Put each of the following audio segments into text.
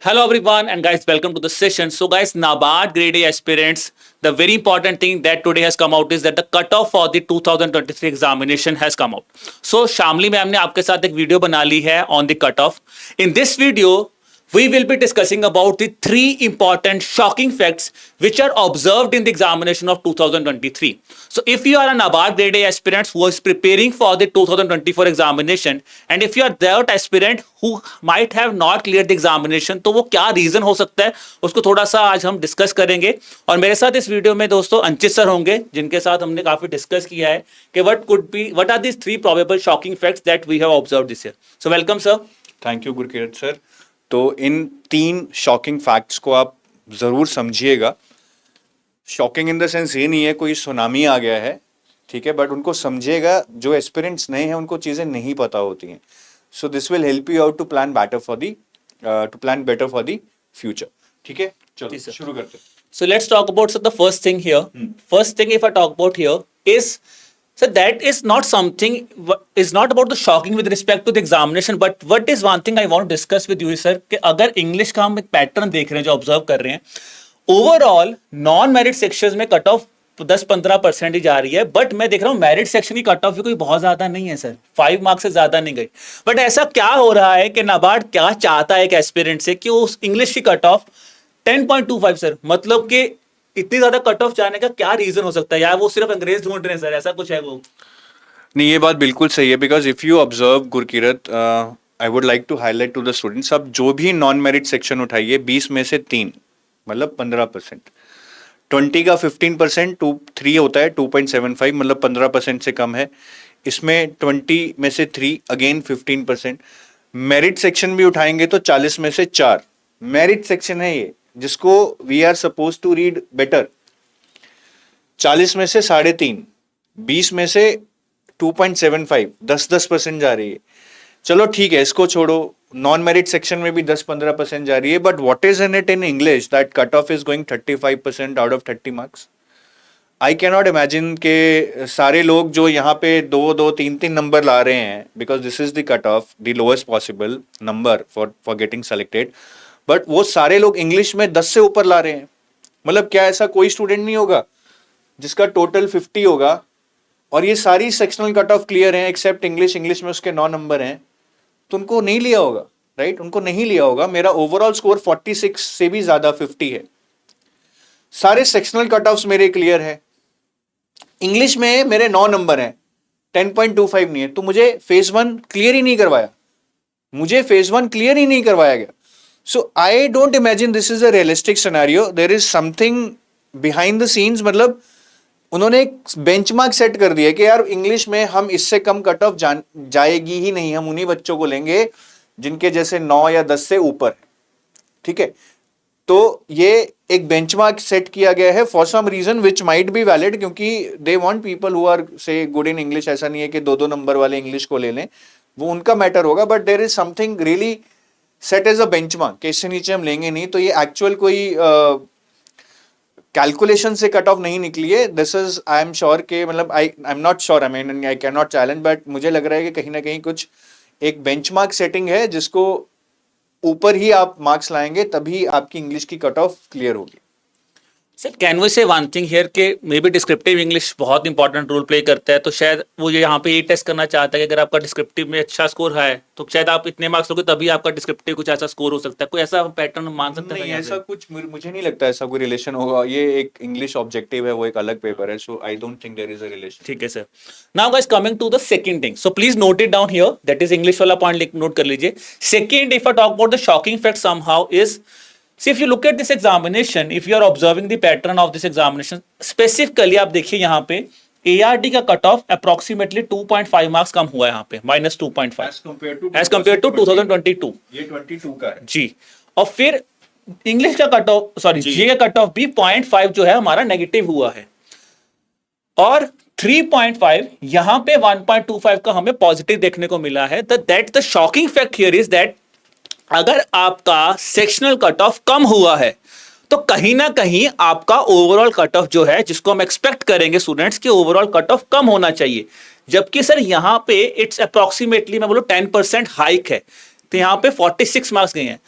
Hello everyone and guys, welcome to the session. So guys, NABARD grade A aspirants, the very important thing that today has come out is that the cutoff for the 2023 examination has come out. So Shamli ma'am ने आपके साथ एक video बना ली है on the cutoff. In this video, we will be discussing about the three important shocking facts which are observed in the examination of 2023. So if you are an NABARD grade A aspirant who is preparing for the 2024 examination and if you are that aspirant who might have not cleared the examination, तो वो क्या reason हो सकता है उसको थोड़ा सा आज हम डिस्कस करेंगे. और मेरे साथ इस वीडियो में दोस्तों अंचित सर होंगे जिनके साथ हमने काफी डिस्कस किया है कि what are these three probable shocking facts that we have observed this year. So welcome sir. Thank you Gurkirat sir. तो इन तीन शॉकिंग फैक्ट्स को आप ज़रूर समझिएगा. शॉकिंग इन द सेंस ये नहीं है कोई सुनामी आ गया है, ठीक है, बट उनको समझिएगा. जो एस्पिरेंट्स नए हैं उनको चीज़ें नहीं पता होती हैं. So this will help you out to plan better for the future. ठीक है, चलो शुरू करते हैं. So let's talk about the first thing here. First thing if I talk about here is that is not something is not about the shocking with respect to the examination, but what is one thing I want to discuss with you sir कि अगर English का हम एक pattern देख रहे हैं जो observe कर रहे हैं, ओवरऑल नॉन मेरिट सेक्शंस में कट ऑफ 10-15% ही जा रही है, बट मैं देख रहा हूँ मेरिट सेक्शन की कट ऑफ भी कोई बहुत ज्यादा नहीं है सर, 5 मार्क्स से ज्यादा नहीं गई. बट ऐसा क्या हो रहा है कि नाबार्ड क्या चाहता है एक एस्पिरेंट से कि उस इंग्लिश की कट ऑफ 10.25 सर, मतलब कि इतनी ज्यादा कट ऑफ जाने का क्या रीजन हो सकता है? यार वो सिर्फ अंग्रेज ढूंढ रहे हैं सर, ऐसा कुछ है वो? नहीं, ये बात बिल्कुल सही है. Because if you observe Gurkirat, I would like to highlight to the students, अब जो भी नॉन मेरिट सेक्शन उठाइए 20 में से 3 मतलब 15%, 20 का 15% 3 होता है 2.75 मतलब 15% से कम है. इसमें 20 में से 3 अगेन 15%. मेरिट सेक्शन भी उठाएंगे तो 40 में से 4 मेरिट सेक्शन है ये, जिसको we are suppose to read better. 40 में से 3.5, 20 में से 2.75, 10% जा रही है. चलो ठीक है, इसको छोड़ो. नॉन मेरिट सेक्शन में भी 10-15% जा रही है. But what is in it in English that cut off is going 35% out of 30 marks. I can not imagine के सारे लोग जो यहाँ पे 2-3 नंबर ला रहे हैं, because this is the cut off the lowest possible number for getting selected, but वो सारे लोग इंग्लिश में 10 से ऊपर ला रहे हैं. मतलब क्या ऐसा कोई स्टूडेंट नहीं होगा जिसका टोटल 50 होगा और ये सारी सेक्शनल कट ऑफ क्लियर हैं एक्सेप्ट इंग्लिश में उसके 9 नंबर हैं, तो उनको नहीं लिया होगा, राइट? उनको नहीं लिया होगा. मेरा ओवरऑल स्कोर 46 से भी ज्यादा 50 है. सारे सेक्शनल कट ऑफ्स मेरे क्लियर है. इंग्लिश में मेरे 9 नंबर हैं, 10.25 नहीं है, तो मुझे फेज 1 क्लियर ही नहीं करवाया गया. So I don't imagine this is a realistic scenario. There is something behind the scenes. मतलब उन्होंने एक बेंचमार्क सेट कर दिया कि यार इंग्लिश में हम इससे कम कट ऑफ जाएगी ही नहीं, हम उन्हीं बच्चों को लेंगे जिनके जैसे 9 या 10 से ऊपर है. ठीक है, तो ये एक बेंचमार्क सेट किया गया है for some reason which might be valid, क्योंकि they want people who are say good in English. ऐसा नहीं है कि 2-2 नंबर वाले इंग्लिश को ले लें, वो उनका मैटर होगा. But there is something really set as a benchmark कि इससे नीचे हम लेंगे नहीं. तो ये एक्चुअल कोई कैलकुलेशन से कट ऑफ नहीं निकली है. This is I am sure के मतलब I am not sure, I mean I can not challenge, but मुझे लग रहा है कि कहीं ना कहीं कुछ एक बेंचमार्क सेटिंग है जिसको ऊपर ही आप मार्क्स लाएंगे तभी आपकी इंग्लिश की कट ऑफ क्लियर होगी. सर कैन वी से वन थिंग हियर के मे बी डिस्क्रिप्टिव इंग्लिश बहुत इंपॉर्टेंट रोल प्ले करता है, तो शायद वो यहाँ पे ये टेस्ट करना चाहता है कि अगर आपका डिस्क्रिप्टिव में अच्छा स्कोर है तो शायद आप इतने मार्क्स लोगे तभी आपका डिस्क्रिप्टिव कुछ ऐसा स्कोर हो सकता है. कोई ऐसा पैटर्न मान सकते हैं? नहीं, ऐसा कुछ मुझे नहीं लगता ऐसा कोई रिलेशन होगा. ये एक इंग्लिश ऑब्जेक्टिव है, वो एक अलग पेपर है. So I don't think there is a relation. ठीक है sir. Now guys coming to the second thing, so please note it down here, that is English वाला पॉइंट नोट कर लीजिए. Second if I talk about the shocking fact somehow is, see if you look at this examination, if you are observing the pattern of this examination specifically, आप देखिए यहाँ पे ARD का cut off approximately 2.5 marks कम हुआ है यहाँ पे, -2.5 as compare to 2022. ये 22 का है जी. और फिर इंग्लिश का कट ऑफ, सॉरी जी का कट ऑफ भी 0.5 जो है हमारा नेगेटिव हुआ है, और 3.5 यहाँ पे 1.25 का हमें पॉजिटिव देखने को मिला है. That the shocking fact here is that अगर आपका सेक्शनल कट ऑफ कम हुआ है तो कहीं ना कहीं आपका ओवरऑल कट ऑफ जो है, जिसको हम एक्सपेक्ट करेंगे स्टूडेंट्स के ओवरऑल कट ऑफ कम होना चाहिए, जबकि सर यहाँ पे इट्स अप्रोक्सीमेटली मैं बोलूं 10% हाइक है, तो यहाँ पे 46 मार्क्स गए हैं.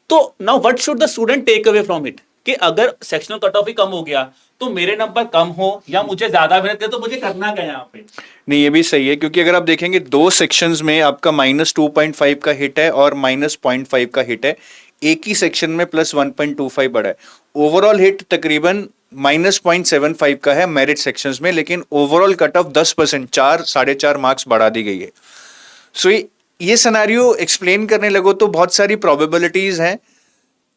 तो now what should the student take away from it, कि अगर सेक्शनल कट ऑफ ही कम हो गया तो मेरे नंबर कम हो या मुझे ज्यादा मेहनत करे, तो मुझे करना क्या है यहाँ पे? नहीं, ये भी सही है, क्योंकि अगर आप देखेंगे दो सेक्शंस में आपका -2.5 का हिट है और -0.5 का हिट है, एक ही सेक्शन में +1.25 बढ़ा है। ओवरऑल हिट तकरीबन -0.75 का है मेरिट सेक्शंस में, लेकिन ओवरऑल कट ऑफ 10%, 4-4.5 मार्क्स बढ़ा दी गई है। सो ये सिनेरियो एक्सप्लेन करने लगो तो बहुत सारी प्रोबेबिलिटीज हैं,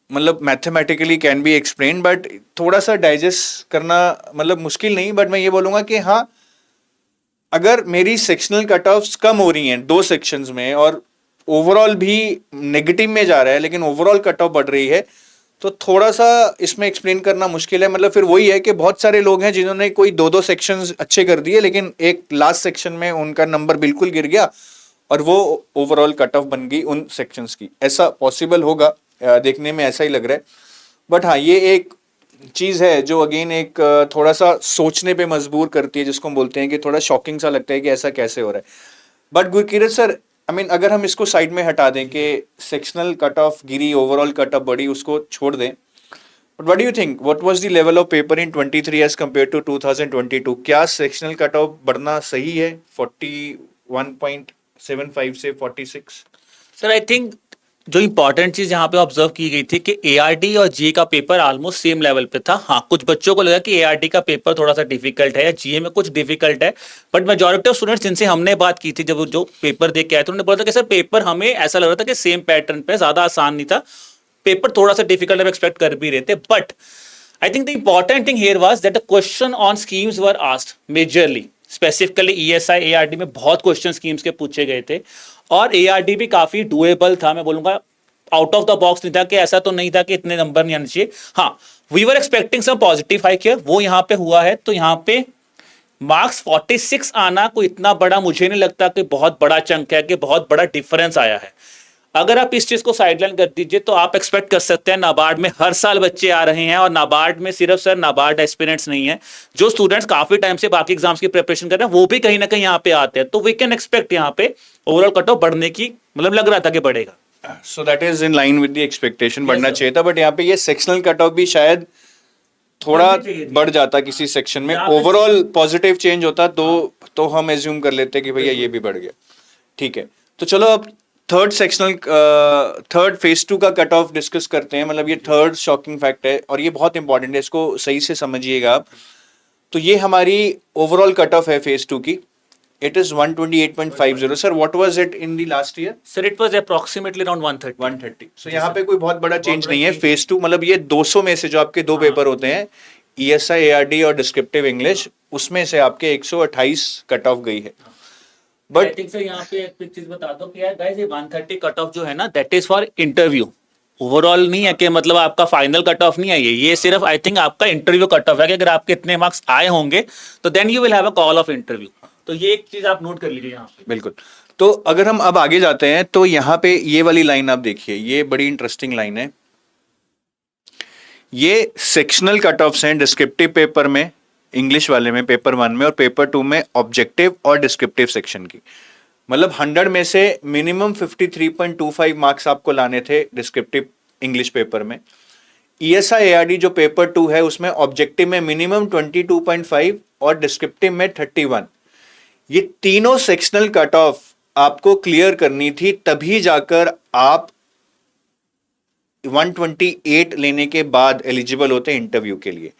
मतलब mathematically can be explain, but थोड़ा सा डाइजेस्ट करना मतलब मुश्किल नहीं। बट मैं ये बोलूंगा कि हाँ, अगर मेरी सेक्शनल कट ऑफ्स कम हो रही हैं दो सेक्शंस में और ओवरऑल भी नेगेटिव में जा रहा है, लेकिन ओवरऑल कट ऑफ बढ़ रही है, तो थोड़ा सा इसमें एक्सप्लेन करना मुश्किल है। मतलब फिर वही है कि बहुत सारे लोग हैं जिन्होंने कोई दो सेक्शंस अच्छे कर दिए, लेकिन एक लास्ट सेक्शन में उनका नंबर बिल्कुल गिर गया और वो ओवरऑल कट ऑफ बन गई उन सेक्शंस की। ऐसा पॉसिबल होगा, देखने में ऐसा ही लग रहा है। बट हाँ, ये एक चीज़ है जो अगेन एक थोड़ा सा सोचने पे मजबूर करती है, जिसको हम बोलते हैं कि थोड़ा शॉकिंग सा लगता है कि ऐसा कैसे हो रहा है। But Gurkirat sir, I mean अगर हम इसको साइड में हटा दें कि सेक्शनल कट ऑफ गिरी, ओवरऑल कट ऑफ बढ़ी, उसको छोड़ दें, but what do you think, what was the level of paper in 23 as compared to 2022? क्या सेक्शनल कट ऑफ बढ़ना सही है 41.75 से 46? सर आई थिंक जो इंपॉर्टेंट चीज यहाँ पे ऑब्जर्व की गई थी कि एआरडी और जीए का पेपर ऑलमोस्ट सेम लेवल पे था। हाँ, कुछ बच्चों को लगा कि एआरडी का पेपर थोड़ा सा डिफिकल्ट है या जीए में कुछ डिफिकल्ट है, बट मेजॉरिटी ऑफ स्टूडेंट्स जिनसे हमने बात की थी, जब जो पेपर देख के आए थे, उन्होंने बोला था कि सर पेपर हमें ऐसा लग रहा था कि सेम पैटर्न पे, ज्यादा आसान नहीं था, पेपर थोड़ा सा डिफिकल्ट हम एक्सपेक्ट कर भी रहे थे। But I think the important thing here was that the question on schemes were asked majorly, specifically ESI ARD में बहुत क्वेश्चन स्कीम्स के पूछे गए थे, और ARD भी काफी डुएबल था, मैं बोलूंगा आउट ऑफ द बॉक्स नहीं था, कि ऐसा तो नहीं था कि इतने नंबर नहीं आने चाहिए। हाँ, we were expecting some positive hike here, वो यहाँ पे हुआ है। तो यहाँ पे मार्क्स 46 आना कोई इतना बड़ा मुझे नहीं लगता कि बहुत बड़ा चंक है, कि बहुत बड़ा डिफरेंस आया है। अगर आप इस चीज को साइडलाइन कर दीजिए तो आप एक्सपेक्ट कर सकते हैं, नाबार्ड में हर साल बच्चे आ रहे हैं, और नाबार्ड में सिर्फ सर नाबार्ड एस्पिरेंट्स नहीं है, जो स्टूडेंट्स काफी टाइम से बाकी एग्जाम्स की प्रिपरेशन कर रहे हैं वो भी कहीं ना कहीं यहाँ पे आते हैं। तो वी कैन एक्सपेक्ट यहाँ पे ओवरऑल कट ऑफ बढ़ने की, मतलब लग रहा था कि बढ़ेगा। So that is in line with the expectation, बढ़ना sir. चाहिए था। बट यहाँ पे ये सेक्शनल कट ऑफ भी शायद थोड़ा बढ़नी चाहिए थी। बढ़ जाता किसी सेक्शन में, यहाँ पे- ओवरऑल पॉजिटिव चेंज होता तो हम एज्यूम कर लेते कि भैया ये भी बढ़ गया। ठीक है, तो चलो अब थर्ड फेज 2 का कट ऑफ डिस्कस करते हैं। मतलब ये थर्ड शॉकिंग फैक्ट है और ये बहुत इंपॉर्टेंट है, इसको सही से समझिएगा आप। तो ये हमारी ओवरऑल कट ऑफ है फेज 2 की, it is 128.50। Sir what was it in the last year? Sir it was approximately around 130। सो यहाँ पे कोई बहुत बड़ा चेंज बड़ा नहीं है। change फेज 2 मतलब ये 200 में से जो आपके दो पेपर होते हैं, ESI ARD और डिस्क्रिप्टिव इंग्लिश, उसमें से आपके 128 कट ऑफ गई है। But I but think sir यहाँ पे एक चीज बता दो कि यार गाइस, ये 130 कट ऑफ जो है ना, that is for interview, overall नहीं है कि मतलब आपका फाइनल कट ऑफ नहीं है। ये सिर्फ आई थिंक आपका इंटरव्यू कट ऑफ है, कि अगर आपके इतने मार्क्स आए होंगे तो then you will have a call of interview. तो ये एक चीज आप नोट कर लीजिए यहाँ पे। बिल्कुल। तो अगर हम अब आगे जाते हैं तो यहाँ पे ये वाली लाइन आप देखिए, ये बड़ी इंटरेस्टिंग लाइन है। ये सेक्शनल कट ऑफ्स हैं डिस्क्रिप्टिव पेपर में, इंग्लिश वाले में पेपर 1 में, और पेपर 2 में ऑब्जेक्टिव और डिस्क्रिप्टिव सेक्शन की। मतलब 100 में से मिनिमम 53.25 मार्क्स आपको लाने थे डिस्क्रिप्टिव इंग्लिश पेपर में। ESI ARD जो पेपर 2 है उसमें ऑब्जेक्टिव में मिनिमम 22.5 और डिस्क्रिप्टिव में 31। ये तीनों सेक्शनल कट ऑफ आपको क्लियर करनी थी, तभी जाकर आप 128 लेने के बाद एलिजिबल होते हैं इंटरव्यू के लिए।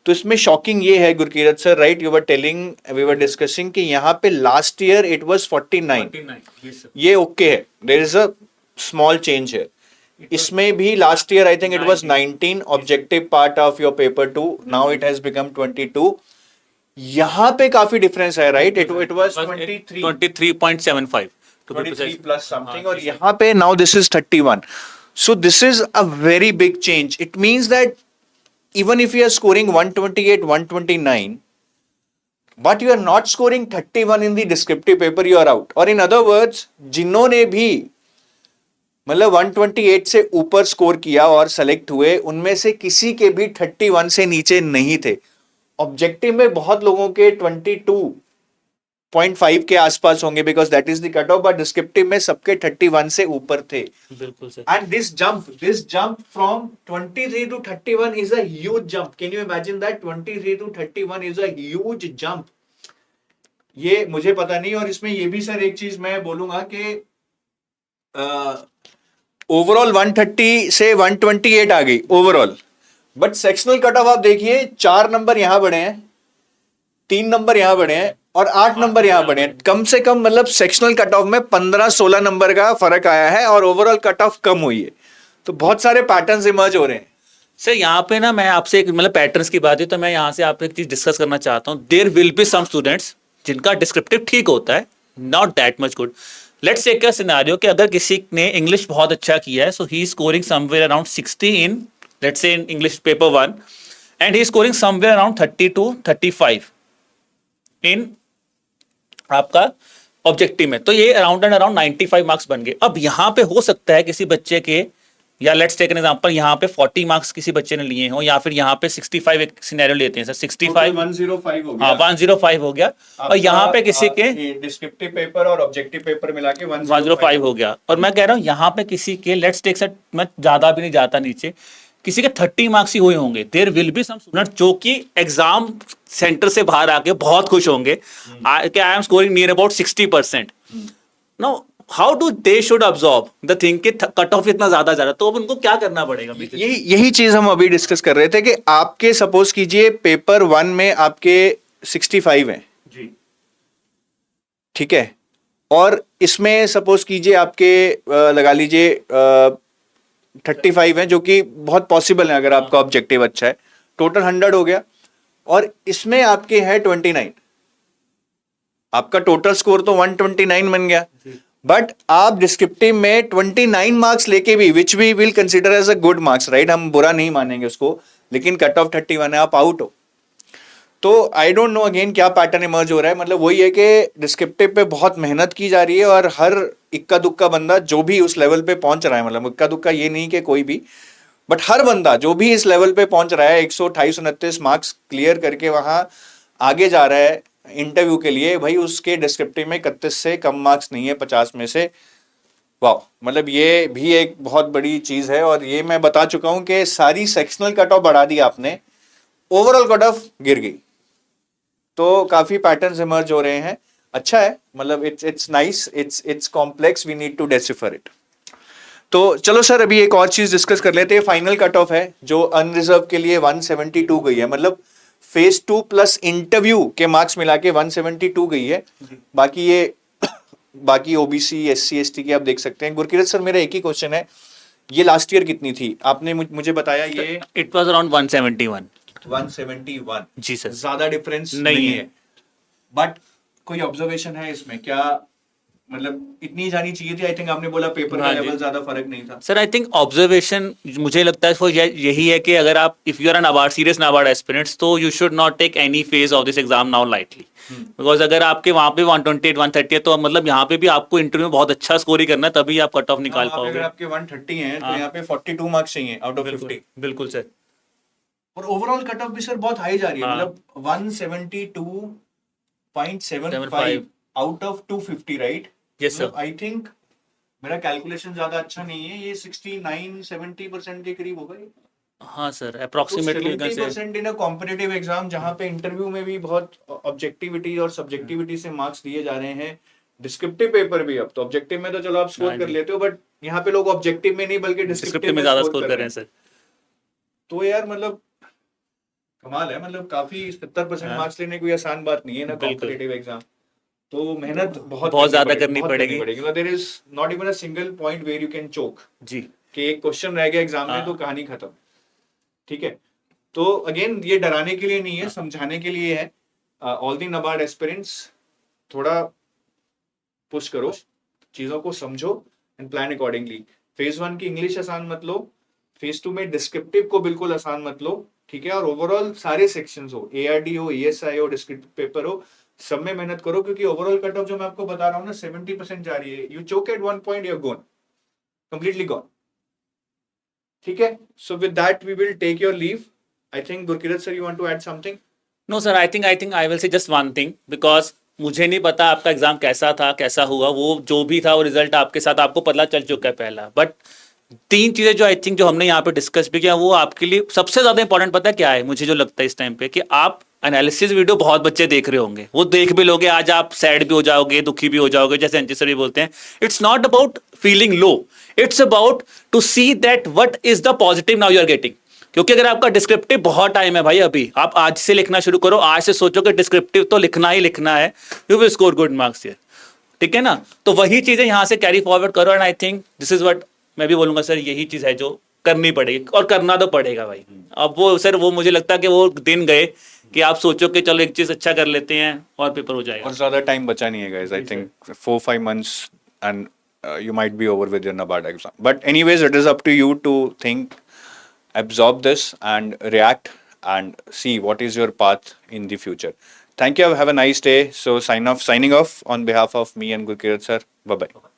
तो इसमें शॉकिंग ये है Gurkirat sir, right, you were telling, we were discussing कि यहाँ पे last year it was 49। 49 yes, sir. ये ओके है, there is a small change है। इसमें भी last year I think it was 19 objective part of your paper 2, now it has become 22। यहाँ पे काफी डिफरेंस है, right, it was 23 23.75 to be 23 precise. plus something, और यहाँ पे now this is 31. So this is a very big change. It means that even if you are scoring 128, 129, but you are not scoring 31 in the descriptive paper, you are out. और in other words, जिन्होंने भी मतलब 128 से ऊपर score किया और select हुए, उनमें से किसी के भी 31 से नीचे नहीं थे। ऑब्जेक्टिव में बहुत लोगों के 22 0.5 के आसपास होंगे because that is the cut off, but descriptive में सबके 31 से ऊपर थे. बिल्कुल sir. And this jump from 23 to 31 is a huge jump. Can you imagine that? 23 to 31 is a huge jump. ये मुझे पता नहीं. और इसमें ये भी सर एक चीज मैं बोलूंगा कि ओवरऑल 130 से 128 आ गई overall, but sectional cut of आप देखिए 4 नंबर यहां बढ़े हैं, 3 नंबर यहां बढ़े हैं और 8 नंबर यहां बढ़े हैं. कम से कम मतलब सेक्शनल कट ऑफ में 15-16 नंबर का फर्क आया है और ओवरऑल कट ऑफ कम हुई है. तो बहुत सारे पैटर्न्स इमर्ज हो रहे हैं. सर यहाँ पे ना मैं आपसे एक मतलब पैटर्न्स की बात है तो मैं यहाँ से आपसे एक चीज डिस्कस करना चाहता हूँ. There will be some students जिनका डिस्क्रिप्टिव ठीक होता है, not that much good. Let's take a scenario कि अगर किसी ने इंग्लिश बहुत अच्छा किया है, so he is scoring somewhere around 60 in let's say in English paper 1 and he is scoring somewhere around 30 to 35 in आपका ऑब्जेक्टिव में, तो ये अराउंड एंड अराउंड 95 मार्क्स बन गए. अब यहाँ पे हो सकता है किसी बच्चे के, या लेट्स टेक एन एग्जांपल, यहाँ पे 40 मार्क्स किसी बच्चे ने लिए हो, या फिर यहाँ पे 65 एक सिनेरियो लेते हैं सर, 65 105 हो गया. हाँ 105 हो गया. और यहाँ पे किसी के डिस्क्रिप्टिव पेपर और ऑब्जेक्टिव पेपर मिला के 105 हो गया. और मैं कह रहा हूँ यहाँ पे किसी के लेट्स टेक सर, मैं ज्यादा भी नहीं जाता नीचे, किसी के 30 मार्क्स ही हुए होंगे. There will be some student जो कि एग्जाम सेंटर से बाहर आके बहुत खुश होंगे कि I am scoring near about 60%. No, how do they should absorb the thing कि कट ऑफ इतना ज्यादा जा रहा है, तो अब उनको क्या करना पड़ेगा? यही चीज हम अभी डिस्कस कर रहे थे कि आपके सपोज कीजिए पेपर 1 में आपके 65 हैं जी, ठीक है, और इसमें सपोज कीजिए आपके लगा लीजिए 35 हैं, जो कि बहुत पॉसिबल है अगर आपका ऑब्जेक्टिव अच्छा है. टोटल 100 हो गया और इसमें आपके है 29. आपका टोटल स्कोर तो 129 बन गया, बट आप डिस्क्रिप्टिव में 29 मार्क्स लेके भी, which we will consider as a good marks, right, हम बुरा नहीं मानेंगे उसको, लेकिन कट ऑफ 31 है, आप आउट हो. तो आई डोंट नो अगेन क्या पैटर्न इमर्ज हो रहा है. मतलब वही है कि डिस्क्रिप्टिव पे बहुत मेहनत की जा रही है और हर इक्का दुक्का बंदा जो भी उस लेवल पे पहुंच रहा है, मतलब इक्का दुक्का ये नहीं कि कोई भी, बट हर बंदा जो भी इस लेवल पे पहुंच रहा है 128-129 मार्क्स क्लियर करके वहां आगे जा रहा है इंटरव्यू के लिए, भाई उसके डिस्क्रिप्टिव में 31 से कम मार्क्स नहीं है 50 में से. वाह, मतलब ये भी एक बहुत बड़ी चीज है. और ये मैं बता चुका हूं कि सारी सेक्शनल कट ऑफ बढ़ा दी आपने, ओवरऑल कट ऑफ गिर गई. तो काफी पैटर्न्स इमर्ज हो रहे हैं. अच्छा है, मतलब it's nice, it's complex, we need to decipher it. तो चलो सर अभी एक और चीज डिस्कस कर लेते हैं. फाइनल कट ऑफ है जो अनरिजर्व के लिए 172 गई है, मतलब फेज 2 प्लस इंटरव्यू के मार्क्स मिला के 172 गई है. बाकी ओबीसी SC ST की आप देख सकते हैं. गुरकीरत सर मेरा एक ही क्वेश्चन है, ये लास्ट ईयर कितनी थी? आपने मुझे बताया ये इट वाज अराउंड 171. 171. जी सर, ज्यादा डिफरेंस नहीं है. बट कोई ऑब्जर्वेशन है इसमें क्या, मतलब इतनी जानी चाहिए थी? आई थिंक आपने बोला पेपर का हाँ जी. लेवल ज्यादा फर्क नहीं था. सर आई थिंक ऑब्जर्वेशन मुझे लगता है यही है कि अगर आप if you are an NABARD serious NABARD aspirants, तो you should not take any phase of this exam now lightly, because अगर आपके वहां पे 128 130 है तो मतलब यहाँ पे भी आपको इंटरव्यू में बहुत अच्छा स्कोर ही करना है, तभी आप कट ऑफ निकाल अगर पाओगे. आपके 130 हैं तो यहाँ पे 42 मार्क्स चाहिए आउट ऑफ 50. बिल्कुल सर. और ओवरऑल कट ऑफ भी सर बहुत हाई जा रही है, हाँ. मतलब 172.75 out of 250, right? Yes, sir. I think मेरा कैलकुलेशन ज्यादा अच्छा नहीं है, ये 69-70% के करीब होगा ये. हाँ sir, approximately 70% in a competitive exam, जहां पे इंटरव्यू में भी बहुत ऑब्जेक्टिविटी और सब्जेक्टिविटी से मार्क्स दिए जा रहे हैं. डिस्क्रिप्टिव पेपर भी, अब तो ऑब्जेक्टिव में तो चलो आप स्कोर हाँ कर जी. लेते हो, बट यहाँ पे लोग ऑब्जेक्टिव में नहीं बल्कि डिस्क्रिप्टिव में ज्यादा स्कोर कर रहे हैं सर. तो यार मतलब कमाल है, मतलब काफी 70% मार्क्स लेने कोई आसान बात नहीं है ना कॉम्पिटिटिव एग्जाम. तो मेहनत बहुत ज्यादा करनी पड़ेगी. There is not even a single point where you can choke जी, कि एक क्वेश्चन रह गया एग्जाम में तो कहानी खत्म. ठीक है, तो अगेन ये डराने के लिए नहीं है, समझाने के लिए है. ऑल द नाबार्ड एस्पिरेंट्स, थोड़ा पुश करो, चीजों को समझो एंड प्लान अकॉर्डिंगली. फेज 1 की इंग्लिश आसान मत लो, फेज 2 में डिस्क्रिप्टिव को बिल्कुल आसान मत लो, ठीक है. और ओवरऑल सारे सेक्शंस हो, ARD हो, ESI हो, डिस्क्रिप्टिव पेपर हो, सब में मेहनत करो, क्योंकि ओवरऑल कट ऑफ जो मैं आपको बता रहा हूँ ना 70% जा रही है. You choke at one point, you are gone, completely gone. ठीक है, so with that we will take your leave. I think Gurkirat sir, you want to add something? No, sir. I think I will say just one thing, because मुझे नहीं पता आपका exam कैसा था, कैसा हुआ, वो जो भी था वो रिजल्ट आपके साथ आपको पता चल चुका है पहला। बट तीन चीजें जो आई थिंक जो हमने यहाँ पे डिस्कस भी किया, वो आपके लिए सबसे ज्यादा इंपॉर्टेंट पता है क्या है, मुझे जो लगता है इस टाइम पे, कि आप एनालिसिस वीडियो बहुत बच्चे देख रहे होंगे, वो देख भी लोगे, आज आप सैड भी हो जाओगे, दुखी भी हो जाओगे, जैसे अंजित सर भी बोलते हैं, it's not about feeling low, it's about to see that what is the positive now you are getting. क्योंकि अगर आपका डिस्क्रिप्टिव बहुत टाइम है भाई, अभी आप आज से लिखना शुरू करो, आज से सोचो कि डिस्क्रिप्टिव तो लिखना ही लिखना है, you will score good marks here. ठीक है ना? तो वही चीजें यहां से कैरी फॉरवर्ड करो, and I think this is what मैं भी बोलूंगा सर, यही चीज है जो करनी पड़ेगी, और करना तो पड़ेगा भाई। अब वो सर, वो मुझे लगता है कि वो दिन गए कि आप सोचो कि चलो एक चीज अच्छा कर लेते हैं और पेपर हो जाएगा। और ज्यादा टाइम बचा नहीं है guys, I think 4-5 months and you might be over with your NABARD exam. But anyways, it is up to you to think, absorb this and react and see what is your path in the future. Thank you, have a nice day. So signing off on behalf of me and Gurkirat sir. Bye bye.